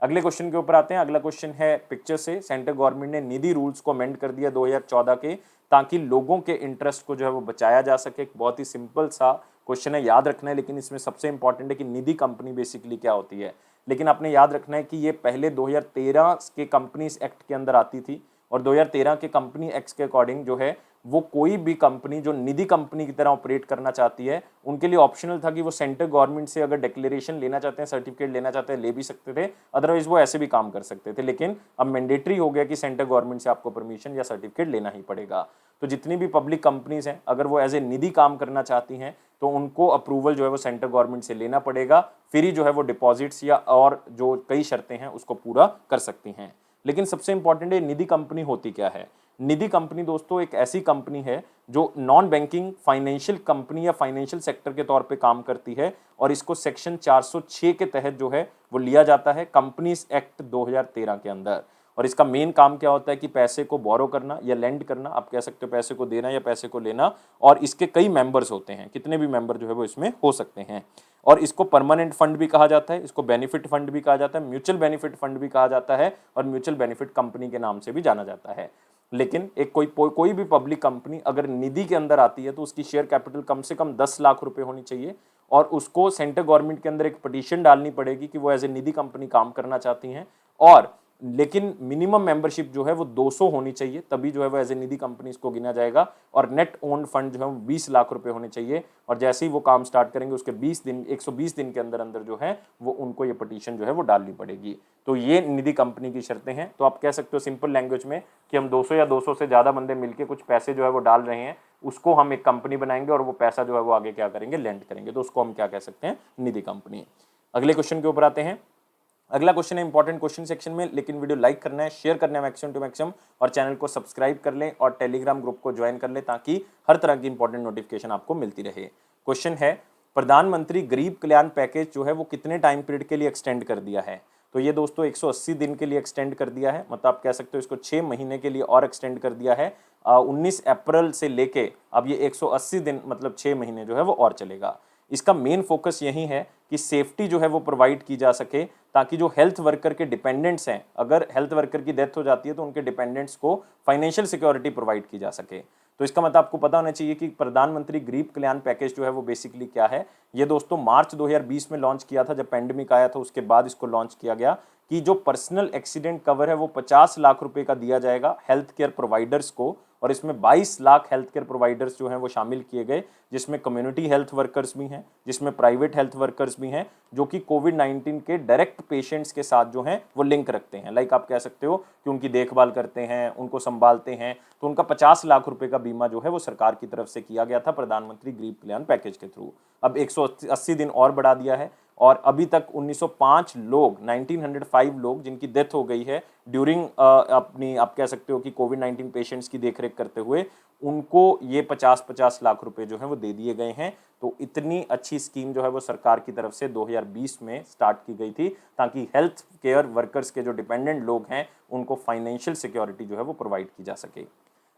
Speaker 1: अगले क्वेश्चन के ऊपर आते हैं। अगला क्वेश्चन है पिक्चर से। सेंट्रल गवर्नमेंट ने निधि रूल्स को अमेंड कर दिया 2014 के, ताकि लोगों के इंटरेस्ट को जो है वो बचाया जा सके। बहुत ही सिंपल सा क्वेश्चन है, याद रखना है, लेकिन इसमें सबसे इंपॉर्टेंट है कि निधि कंपनी बेसिकली क्या होती है। लेकिन आपने याद रखना है कि ये पहले 2013 के कंपनीज एक्ट के अंदर आती थी और 2013 के कंपनी एक्ट के अकॉर्डिंग जो है वो कोई भी कंपनी जो निधि कंपनी की तरह ऑपरेट करना चाहती है उनके लिए ऑप्शनल था कि वो सेंट्रल गवर्नमेंट से अगर डिक्लेरेशन लेना चाहते हैं, सर्टिफिकेट लेना चाहते हैं, ले भी सकते थे, अदरवाइज वो ऐसे भी काम कर सकते थे। लेकिन अब मैंडेटरी हो गया कि सेंट्रल गवर्नमेंट से आपको परमिशन या सर्टिफिकेट लेना ही पड़ेगा। तो जितनी भी पब्लिक कंपनीज हैं अगर वो एज ए निधि काम करना चाहती हैं तो उनको अप्रूवल जो है वो सेंट्रल गवर्नमेंट से लेना पड़ेगा, फिर ही जो है वो डिपॉजिट्स या और जो कई शर्तें हैं उसको पूरा कर सकती हैं। लेकिन सबसे इंपॉर्टेंट है निधि कंपनी होती क्या है। निधि कंपनी दोस्तों एक ऐसी कंपनी है जो नॉन बैंकिंग फाइनेंशियल कंपनी या फाइनेंशियल सेक्टर के तौर पे काम करती है और इसको सेक्शन 406 के तहत जो है वो लिया जाता है कंपनीज एक्ट 2013 के अंदर। और इसका मेन काम क्या होता है कि पैसे को बोरो करना या लेंड करना, आप कह सकते हो पैसे को देना या पैसे को लेना। और इसके कई मेंबर्स होते हैं, कितने भी मेंबर जो है वो इसमें हो सकते हैं। और इसको परमानेंट फंड भी कहा जाता है, इसको बेनिफिट फंड भी कहा जाता है, म्यूचुअल बेनिफिट फंड भी कहा जाता है और म्यूचुअल बेनिफिट कंपनी के नाम से भी जाना जाता है। लेकिन एक कोई भी पब्लिक कंपनी अगर निधि के अंदर आती है तो उसकी शेयर कैपिटल कम से कम 10 लाख रुपए होनी चाहिए और उसको सेंट्रल गवर्नमेंट के अंदर एक पिटीशन डालनी पड़ेगी कि वो एज ए निधि कंपनी काम करना चाहती हैं। और लेकिन मिनिमम मेंबरशिप जो है वो 200 होनी चाहिए, तभी जो है वो एज ए निधि कंपनी इसको गिना जाएगा। और नेट ओन्ड फंड जो है वो 20 लाख रुपए होने चाहिए। और जैसे ही वो काम स्टार्ट करेंगे उसके 120 दिन के अंदर अंदर जो है वो उनको ये पिटीशन जो है वो डालनी पड़ेगी। तो ये निधि कंपनी की शर्तें हैं। तो आप कह सकते हो सिंपल लैंग्वेज में कि हम 200 या 200 से ज़्यादा बंदे मिलकर कुछ पैसे जो है वो डाल रहे हैं, उसको हम एक कंपनी बनाएंगे और वो पैसा जो है वो आगे क्या करेंगे? लेंड करेंगे। तो उसको हम क्या कह सकते हैं? निधि कंपनी। अगले क्वेश्चन के ऊपर आते हैं। अगला क्वेश्चन है इंपॉर्टेंट क्वेश्चन सेक्शन में, लेकिन वीडियो लाइक करना है, शेयर करना है मैक्सिमम टू मैक्सिमम और चैनल को सब्सक्राइब कर लें और टेलीग्राम ग्रुप को ज्वाइन कर लें ताकि हर तरह की इंपॉर्टेंट नोटिफिकेशन आपको मिलती रहे। क्वेश्चन है प्रधानमंत्री गरीब कल्याण पैकेज जो है वो कितने टाइम पीरियड के लिए एक्सटेंड कर दिया है? तो ये दोस्तों 180 दिन के लिए एक्सटेंड कर दिया है, मतलब आप कह सकते हो इसको 6 महीने के लिए और एक्सटेंड कर दिया है। 19 अप्रैल से लेके अब ये 180 दिन मतलब 6 महीने जो है वो और चलेगा। इसका मेन फोकस यही है कि सेफ्टी जो है वो प्रोवाइड की जा सके ताकि जो हेल्थ वर्कर के डिपेंडेंट्स हैं, अगर हेल्थ वर्कर की डेथ हो जाती है तो उनके डिपेंडेंट्स को फाइनेंशियल सिक्योरिटी प्रोवाइड की जा सके। तो इसका मतलब आपको पता होना चाहिए कि प्रधानमंत्री गरीब कल्याण पैकेज जो है वो बेसिकली क्या है। ये दोस्तों मार्च 2020 में लॉन्च किया था, जब पेंडेमिक आया था उसके बाद इसको लॉन्च किया गया कि जो पर्सनल एक्सीडेंट कवर है वो 50 लाख रुपए का दिया जाएगा हेल्थ केयर प्रोवाइडर्स को, और इसमें 22 लाख हेल्थ केयर प्रोवाइडर्स जो हैं वो शामिल किए गए, जिसमें कम्युनिटी हेल्थ वर्कर्स भी हैं, जिसमें प्राइवेट हेल्थ वर्कर्स भी हैं, जो कि कोविड 19 के डायरेक्ट पेशेंट्स के साथ जो हैं वो लिंक रखते हैं। लाइक आप कह सकते हो कि उनकी देखभाल करते हैं, उनको संभालते हैं, तो उनका 50 लाख रुपए का बीमा जो है वो सरकार की तरफ से किया गया था प्रधानमंत्री गरीब कल्याण पैकेज के थ्रू। अब 180 दिन और बढ़ा दिया है, और अभी तक 1905 लोग 1905 लोग जिनकी डेथ हो गई है ड्यूरिंग अपनी, आप कह सकते हो कि कोविड 19 पेशेंट्स की देखरेख करते हुए, उनको ये 50-50 लाख रुपए जो है वो दे दिए गए हैं। तो इतनी अच्छी स्कीम जो है वो सरकार की तरफ से 2020 में स्टार्ट की गई थी, ताकि हेल्थ केयर वर्कर्स के जो डिपेंडेंट लोग हैं उनको फाइनेंशियल सिक्योरिटी जो है वो प्रोवाइड की जा सके।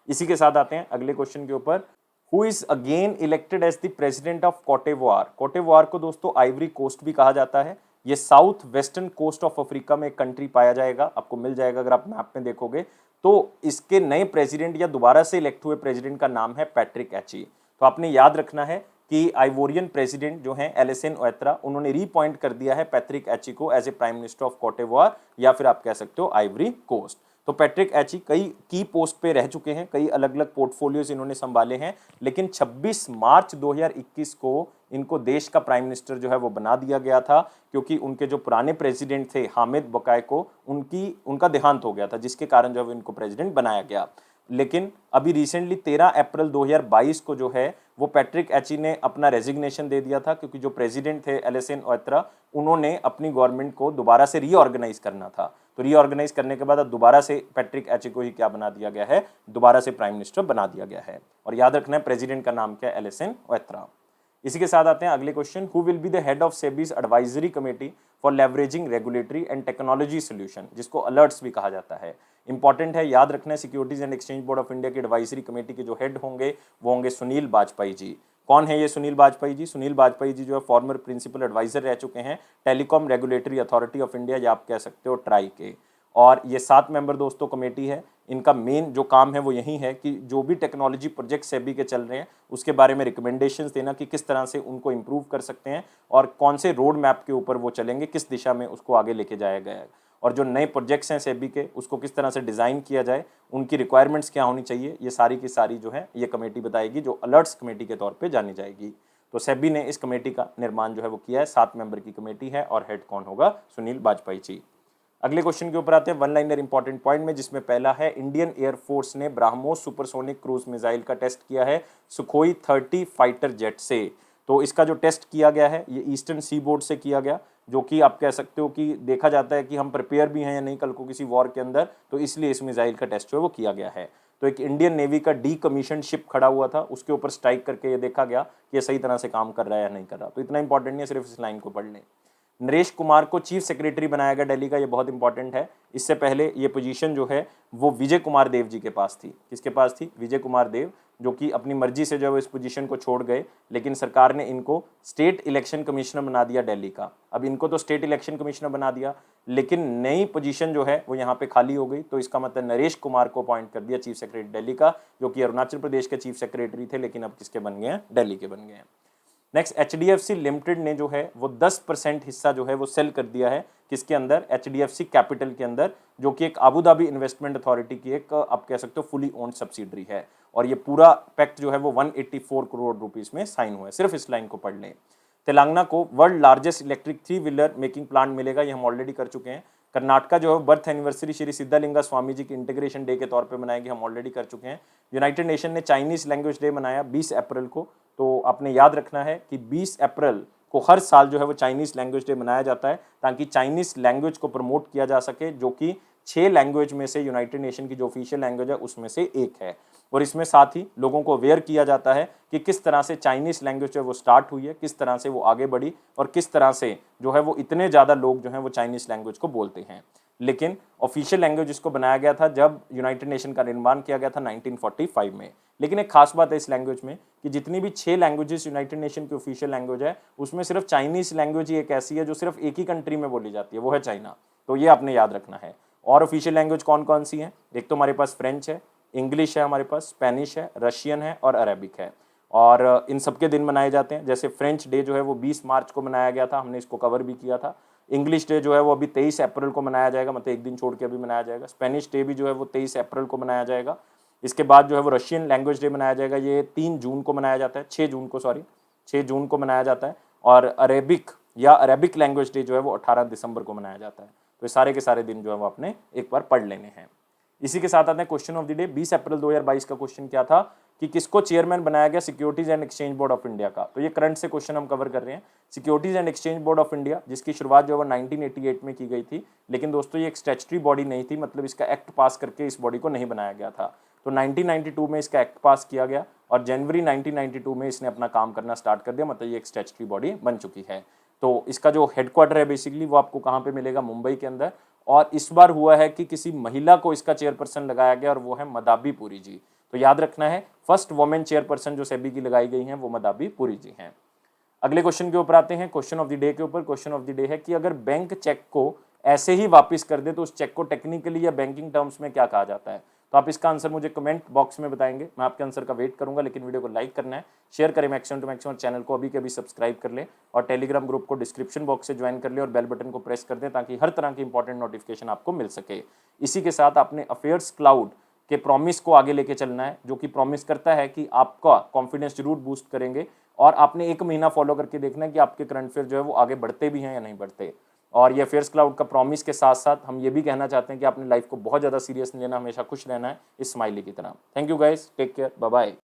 Speaker 1: इसी के साथ आते हैं अगले क्वेश्चन के ऊपर। Who is again elected as the president of Cote d'Ivoire. Cote d'Ivoire को दोस्तों आइवरी कोस्ट भी कहा जाता है। ये south western coast of Africa में एक कंट्री पाया जाएगा, आपको मिल जाएगा अगर आप मैप में देखोगे। तो इसके नए प्रेसिडेंट या दोबारा से इलेक्ट हुए प्रेसिडेंट का नाम है पैट्रिक एची। तो आपने याद रखना है कि आइवोरियन प्रेसिडेंट जो हैं एलिसन ओएत्रा, उन्होंने रीपॉइंट कर दिया है पैट्रिक एची को as a prime minister of Cote d'Ivoire, या फिर आप कह सकते हो आइवरी कोस्ट। तो पैट्रिक एची कई की पोस्ट पे रह चुके हैं, कई अलग अलग पोर्टफोलियोज इन्होंने संभाले हैं, लेकिन 26 मार्च 2021 को इनको देश का प्राइम मिनिस्टर जो है वो बना दिया गया था, क्योंकि उनके जो पुराने प्रेसिडेंट थे हामिद बकायको, उनका देहांत हो गया था, जिसके कारण जो है इनको प्रेसिडेंट बनाया गया। लेकिन अभी रिसेंटली 13 अप्रैल 2022 को जो है वो पैट्रिक एची ने अपना रेजिग्नेशन दे दिया था, क्योंकि जो प्रेसिडेंट थे एलिसन ओएत्रा, उन्होंने अपनी गवर्नमेंट को दोबारा से रीऑर्गेनाइज करना था। तो रीऑर्गेनाइज करने के बाद अब दोबारा से पैट्रिक एची को ही क्या बना दिया गया है, दोबारा से प्राइम मिनिस्टर बना दिया गया है। और याद रखना है प्रेसिडेंट का नाम क्या है, एलिसन ओएत्रा। इसी के साथ आते हैं अगले question. Who will be the head of SEBI's advisory committee for leveraging regulatory and technology solution, जिसको अलर्ट्स भी कहा जाता है। इंपॉर्टेंट है, याद रखना है, securities and exchange board of India की एडवाइजरी कमेटी के जो हेड होंगे वो होंगे सुनील बाजपेयी जी। कौन है ये सुनील बाजपेयी जी? सुनील बाजपेयी जी जो है फॉर्मर प्रिंसिपल एडवाइजर रह चुके हैं telecom regulatory authority of India, या आप कह सकते हो ट्राई के। और ये 7 मेंबर दोस्तों कमेटी है। इनका मेन जो काम है वो यही है कि जो भी टेक्नोलॉजी प्रोजेक्ट सेबी के चल रहे हैं उसके बारे में रिकमेंडेशंस देना कि किस तरह से उनको इम्प्रूव कर सकते हैं, और कौन से रोड मैप के ऊपर वो चलेंगे, किस दिशा में उसको आगे लेके जाया गया है, और जो नए प्रोजेक्ट्स हैं सेबी के उसको किस तरह से डिज़ाइन किया जाए, उनकी रिक्वायरमेंट्स क्या होनी चाहिए, ये सारी की सारी जो है ये कमेटी बताएगी, जो अलर्ट्स कमेटी के तौर पर जानी जाएगी। तो सेबी ने इस कमेटी का निर्माण जो है वो किया है, 7 मेंबर की कमेटी है, और हेड कौन होगा? सुनील बाजपेयी जी। अगले क्वेश्चन के ऊपर आते हैं वन लाइनर इंपॉर्टेंट पॉइंट में, जिसमें पहला है इंडियन एयरफोर्स ने ब्राह्मोस सुपरसोनिक क्रूज मिसाइल का टेस्ट किया है सुखोई 30 फाइटर जेट से। तो इसका जो टेस्ट किया गया है ये ईस्टर्न सी बोर्ड से किया गया, जो कि आप कह सकते हो कि देखा जाता है कि हम प्रिपेयर भी हैं या नहीं कल को किसी वॉर के अंदर, तो इसलिए इस मिसाइल का टेस्ट जो है वो किया गया है। तो एक इंडियन नेवी का डीकमीशन शिप खड़ा हुआ था, उसके ऊपर स्ट्राइक करके ये देखा गया कि ये सही तरह से काम कर रहा है या नहीं कर रहा। तो इतना इंपॉर्टेंट नहीं है, सिर्फ इस लाइन को पढ़ लें। नरेश कुमार को चीफ सेक्रेटरी बनाया गया दिल्ली का, ये बहुत इंपॉर्टेंट है। इससे पहले ये पोजीशन जो है वो विजय कुमार देव जी के पास थी। किसके पास थी? विजय कुमार देव, जो कि अपनी मर्जी से जो है वो इस पोजीशन को छोड़ गए, लेकिन सरकार ने इनको स्टेट इलेक्शन कमिश्नर बना दिया दिल्ली का। अब इनको तो स्टेट इलेक्शन कमिश्नर बना दिया, लेकिन नई पोजीशन जो है वो यहाँ पे खाली हो गई, तो इसका मतलब नरेश कुमार को अपॉइंट कर दिया चीफ सेक्रेटरी दिल्ली का, जो कि अरुणाचल प्रदेश के चीफ सेक्रेटरी थे, लेकिन अब किसके बन गए हैं? दिल्ली के बन गए हैं। नेक्स्ट, एचडीएफसी लिमिटेड ने जो है वो 10% हिस्सा जो है वो सेल कर दिया है, किसके अंदर? एचडीएफसी कैपिटल के अंदर, जो कि एक अबू धाबी इन्वेस्टमेंट अथॉरिटी की एक आप कह सकते हो फुली ओन्ड सब्सिडरी है। और ये पूरा पैक्ट जो है वो 184 करोड़ रुपीस में साइन हुआ है। सिर्फ इस लाइन को पढ़ लें। तेलंगाना को world largest electric 3 wheeler making plant मिलेगा, ये हम ऑलरेडी कर चुके हैं। कर्नाटका जो है बर्थ एनिवर्सरी श्री सिद्धालिंगा स्वामी जी की इंटीग्रेशन डे के तौर पे मनाएगी, हम ऑलरेडी कर चुके हैं। यूनाइटेड नेशन ने चाइनीज लैंग्वेज डे मनाया 20 अप्रैल को। तो आपने याद रखना है कि 20 अप्रैल को हर साल जो है वो चाइनीज लैंग्वेज डे मनाया जाता है, ताकि चाइनीज लैंग्वेज को प्रमोट किया जा सके, जो कि 6 लैंग्वेज में से यूनाइटेड नेशन की जो ऑफिशियल लैंग्वेज है उसमें से एक है। और इसमें साथ ही लोगों को अवेयर किया जाता है कि किस तरह से चाइनीज लैंग्वेज जो है वो स्टार्ट हुई है, किस तरह से वो आगे बढ़ी, और किस तरह से जो है वो इतने ज़्यादा लोग जो हैं वो चाइनीज लैंग्वेज को बोलते हैं। लेकिन ऑफिशियल लैंग्वेज इसको बनाया गया था जब यूनाइटेड नेशन का निर्माण किया गया था 1945 में। लेकिन एक खास बात है इस लैंग्वेज में कि जितनी भी 6 लैंग्वेजेस यूनाइटेड नेशन की ऑफिशियल लैंग्वेज है, उसमें सिर्फ चाइनीज लैंग्वेज ही एक ऐसी है जो सिर्फ एक ही कंट्री में बोली जाती है, वो है चाइना। तो ये आपने याद रखना है। और ऑफिशियल लैंग्वेज कौन कौन सी है? एक तो हमारे पास फ्रेंच है, इंग्लिश है, हमारे पास स्पेनिश है, रशियन है और अरेबिक है। और इन सबके दिन मनाए जाते हैं। जैसे फ्रेंच डे जो है वो 20 मार्च को मनाया गया था, हमने इसको कवर भी किया था। इंग्लिश डे जो है वो अभी 23 अप्रैल को मनाया जाएगा, मतलब एक दिन छोड़ के अभी मनाया जाएगा। स्पेनिश डे भी जो है वो 23 अप्रैल को मनाया जाएगा। इसके बाद जो है वो रशियन लैंग्वेज डे मनाया जाएगा, ये 3 जून को मनाया जाता है, 6 जून को, सॉरी 6 जून को मनाया जाता है। और अरेबिक या अरेबिक लैंग्वेज डे जो है वो 18 दिसंबर को मनाया जाता है। तो ये सारे के सारे दिन जो है वो आपने एक बार पढ़ लेने हैं। इसी के साथ आते हैं क्वेश्चन ऑफ द डे। 20 अप्रैल 2022 का क्वेश्चन क्या था कि किसको चेयरमैन बनाया गया securities and exchange board of India का। तो ये करंट से क्वेश्चन हम कवर कर रहे हैं। Securities and exchange board of India, जिसकी शुरुआत जो है 1988 में की गई थी, लेकिन दोस्तों ये एक स्टैट्यूटरी बॉडी नहीं थी, मतलब इसका एक्ट पास करके इस बॉडी को नहीं बनाया गया था। तो 1992 में इसका एक्ट पास किया गया और जनवरी 1992 में इसने अपना काम करना स्टार्ट कर दिया, मतलब ये एक स्टैट्यूटरी बॉडी बन चुकी है। तो इसका जो हेडक्वार्टर है बेसिकली वो आपको कहाँ पे मिलेगा, मुंबई के अंदर। और इस बार हुआ है कि किसी महिला को इसका चेयरपर्सन लगाया गया और वो है मदाबी पुरी जी। तो याद रखना है, फर्स्ट वुमेन चेयरपर्सन जो सेबी की लगाई गई हैं वो मदाबी पुरी जी हैं। अगले क्वेश्चन के ऊपर आते हैं, क्वेश्चन ऑफ द डे के ऊपर। क्वेश्चन ऑफ द डे है कि अगर बैंक चेक को ऐसे ही वापस कर दे तो उस चेक को टेक्निकली या बैंकिंग टर्म्स में क्या कहा जाता है। तो आप इसका आंसर मुझे कमेंट बॉक्स में बताएंगे, मैं आपके आंसर का वेट करूंगा। लेकिन वीडियो को लाइक करना है, शेयर करें मैक्सिमम टू मैक्सिमम, चैनल को अभी के अभी सब्सक्राइब कर लें और टेलीग्राम ग्रुप को डिस्क्रिप्शन बॉक्स से ज्वाइन कर लें और बेल बटन को प्रेस कर दें ताकि हर तरह की इंपॉर्टेंट नोटिफिकेशन आपको मिल सके। इसी के साथ आपने अफेयर्स क्लाउड के प्रॉमिस को आगे लेके चलना है, जो कि प्रॉमिस करता है कि आपका कॉन्फिडेंस जरूर बूस्ट करेंगे और आपने 1 महीना फॉलो करके देखना है कि आपके करंट अफेयर जो है वो आगे बढ़ते भी हैं या नहीं बढ़ते। और ये अफेयर्स क्लाउड का प्रॉमिस के साथ साथ हम ये भी कहना चाहते हैं कि आपने लाइफ को बहुत ज़्यादा सीरियस नहीं लेना, हमेशा खुश रहना है इस स्माइली की तरह। Thank you guys, take care, bye bye.